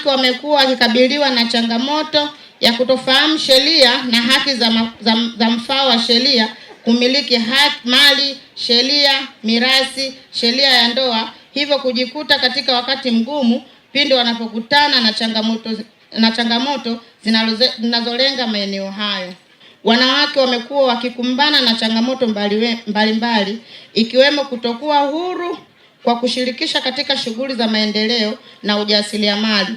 wanawake wamekuwa wakikabiliwa na changamoto ya kutofahamu sheria na haki za mfao wa sheria, kumiliki mali, sheria, mirathi, sheria ya ndoa, hivyo kujikuta katika wakati mgumu pindi wanapokutana na changamoto zinazolenga maeneo hayo. Wanawake wamekuwa wakikumbana na changamoto mbalimbali ikiwemo kutokuwa huru kwa kushirikisha katika shughuli za maendeleo na ujasiriamali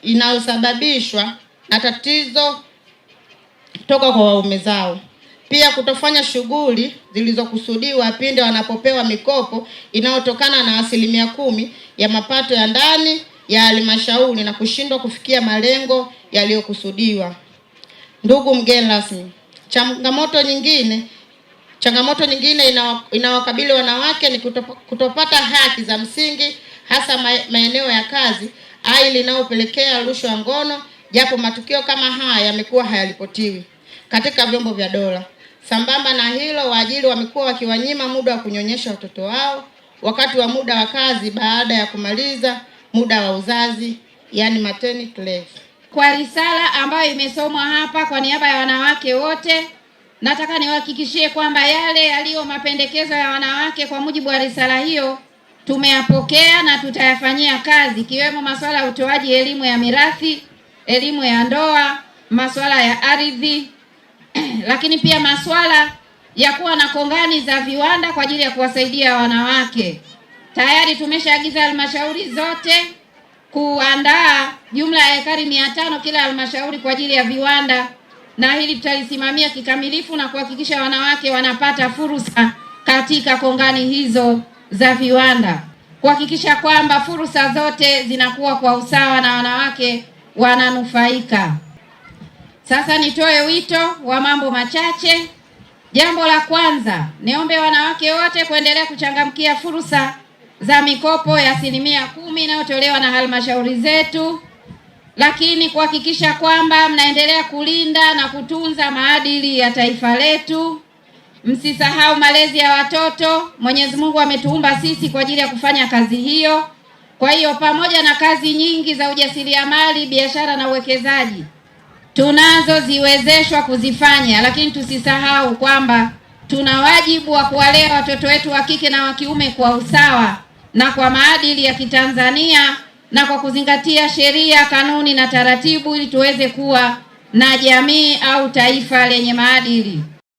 inayosababishwa na tatizo toka kwa waume zao. Pia kutofanya shughuli zilizokusudiwa pindi wanapopewa mikopo inayotokana na 10% ya mapato ya ndani ya halmashauri na kushindwa kufikia malengo yaliyokusudiwa. Ndugu mgeni rasmi, changamoto nyingine inawakabili wanawake ni kutopata haki za msingi, hasa maeneo ya kazi, hali inayopelekea rushwa ya ngono, japo matukio kama haya yamekuwa hayaripotiwi katika vyombo vya dola. Sambamba na hilo, waajiri wamekuwa wakiwanyima muda wa kunyonyesha watoto wao wakati wa muda wa kazi baada ya kumaliza muda wa uzazi, yani maternity leave. Kwa risala ambayo imesomwa hapa kwa niaba ya wanawake wote, nataka niwahakikishie kwamba yale yaliyo mapendekezo ya wanawake kwa mujibu wa risala hiyo tumeyapokea na tutayafanyia kazi, ikiwemo masuala ya utoaji elimu ya mirathi, elimu ya ndoa, masuala ya ardhi, lakini pia masuala ya kuwa na kongani za viwanda kwa ajili ya kuwasaidia wanawake. Tayari tumeshaagiza halmashauri zote kuandaa jumla ya ekari 500 kila halmashauri kwa ajili ya viwanda, na hili tutalisimamia kikamilifu na kuhakikisha wanawake wanapata fursa katika kongani hizo za viwanda, kuhakikisha kwamba fursa zote zinakuwa kwa usawa na wanawake wananufaika. Sasa nitoe wito wa mambo machache. Jambo la kwanza, niombe wanawake wote kuendelea kuchangamkia fursa za mikopo ya 10% inayotolewa na halmashauri zetu, lakini kuhakikisha kwamba mnaendelea kulinda na kutunza maadili ya taifa letu. Msisahau malezi ya watoto. Mwenyezi Mungu ametuumba sisi kwa ajili ya kufanya kazi hiyo. Kwa hiyo pamoja na kazi nyingi za ujasiriamali, biashara na uwekezaji tunazoziwezeshwa kuzifanya, lakini tusisahau kwamba tuna wajibu wa kuwalea watoto wetu wa kike na wa kiume kwa usawa na kwa maadili ya Kitanzania na kwa kuzingatia sheria, kanuni na taratibu, ili tuweze kuwa na jamii au taifa lenye maadili.